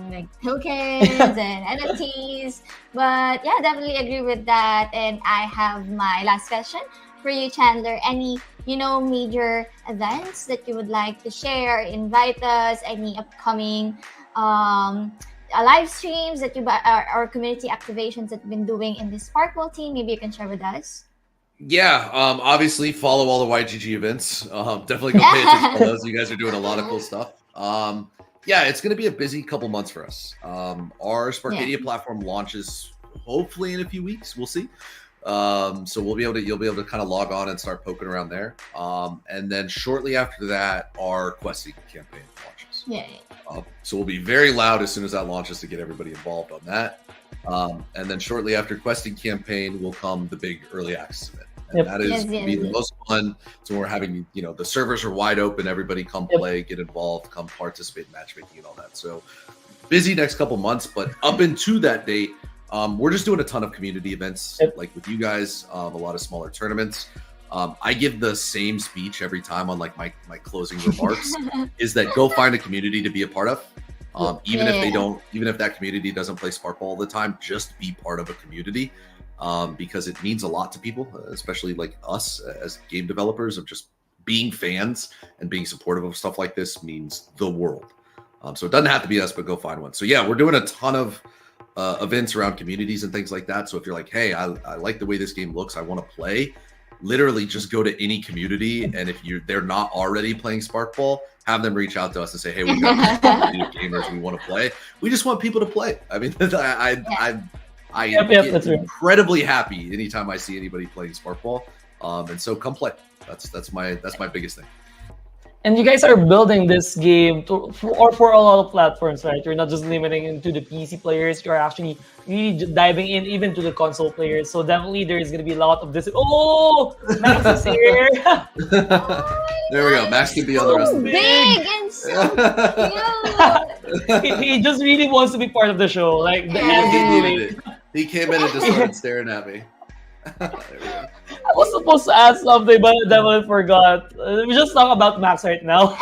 Speaker 2: like tokens and NFTs. But yeah, definitely agree with that. And I have my last question for you, Chandler. Any major events that you would like to share, invite us, any upcoming live streams that you or community activations that you've been doing in the Sparkball team? Maybe you can share with us.
Speaker 3: Yeah, obviously follow all the YGG events. Definitely go pay attention to those. You guys are doing a lot of cool stuff. Yeah, it's going to be a busy couple months for us. Our Sparkadia platform launches hopefully in a few weeks. We'll see. So you'll be able to kind of log on and start poking around there. And then shortly after that, our questing campaign launches. So we'll be very loud as soon as that launches to get everybody involved on that. And then shortly after questing campaign will come the big early access event. And that is going to be the most fun. So we're having, the servers are wide open. Everybody come play, get involved, come participate in matchmaking and all that. So busy next couple months, but up into that date, we're just doing a ton of community events, like with you guys, a lot of smaller tournaments. I give the same speech every time on like my closing remarks is that go find a community to be a part of. Even if that community doesn't play Sparkball all the time, just be part of a community. Because it means a lot to people, especially like us as game developers, of just being fans and being supportive of stuff like this means the world. So it doesn't have to be us, but go find one. So yeah, we're doing a ton of events around communities and things like that. So if you're like, hey, I like the way this game looks, I want to play, literally just go to any community. And if they're not already playing Sparkball, have them reach out to us and say, hey, we got gamers, we want to play. We just want people to play. I mean, I get incredibly happy anytime I see anybody playing Sparkball, and so come play. That's my biggest thing.
Speaker 1: And you guys are building this game for a lot of platforms, right? You're not just limiting into the PC players. You're actually really diving in even to the console players. So definitely there is going to be a lot of this. Oh, Max is here.
Speaker 3: There we go. Max can be on the rest of the
Speaker 2: Big and so cute.
Speaker 1: He just really wants to be part of the show. Like the ending.
Speaker 3: He came in and just started staring at me. There we go.
Speaker 1: I was supposed to ask something, but I definitely forgot. We just talk about Max right now.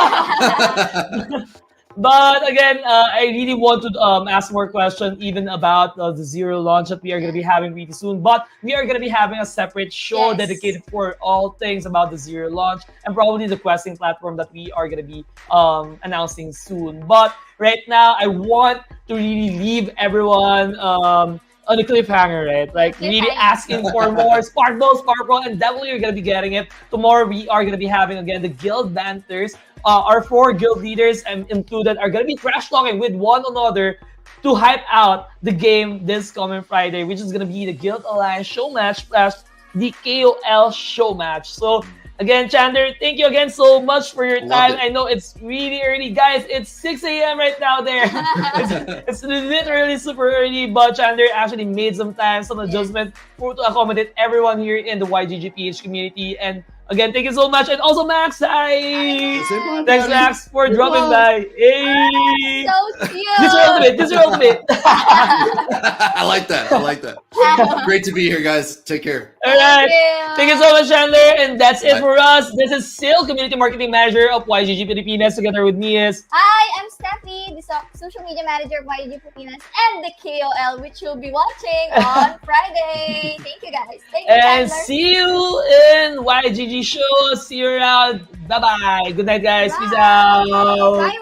Speaker 1: But again, I really want to ask more questions even about the Zero launch that we are going to be having really soon. But we are going to be having a separate show
Speaker 2: Yes.
Speaker 1: dedicated for all things about the Zero launch and probably the questing platform that we are going to be announcing soon. But right now, I want to really leave everyone on a cliffhanger, right? Like really asking for more Sparkball, and definitely you're gonna be getting it. Tomorrow we are gonna be having again the guild banters. Our 4 guild leaders and included are gonna be trash talking with one another to hype out the game this coming Friday, which is gonna be the Guild Alliance show match slash the KOL show match. So again, Chandler, thank you again so much for your time. I know it's really early, guys. It's 6 a.m. right now there. it's literally super early, but Chandler actually made some time, some adjustment to accommodate everyone here in the YGG PH community. And again, thank you so much. And also, Max, hi! Thanks, Max, for dropping by. Hey!
Speaker 2: So cute.
Speaker 1: This is your ultimate.
Speaker 3: I like that. Great to be here, guys. Take care.
Speaker 1: All right. Thank you so much, Chandler. And that's it for us. This is Sil, Community Marketing Manager of YGG Pilipinas. Together with me is...
Speaker 2: Hi, I'm Steffi, the social media manager of YGG Pilipinas and the KOL, which you'll be watching on Friday. Thank you, guys. Thank you,
Speaker 1: And
Speaker 2: Chandler.
Speaker 1: see you in YGG show. See you around. Bye-bye. Good night, guys. Peace out.
Speaker 2: Bye,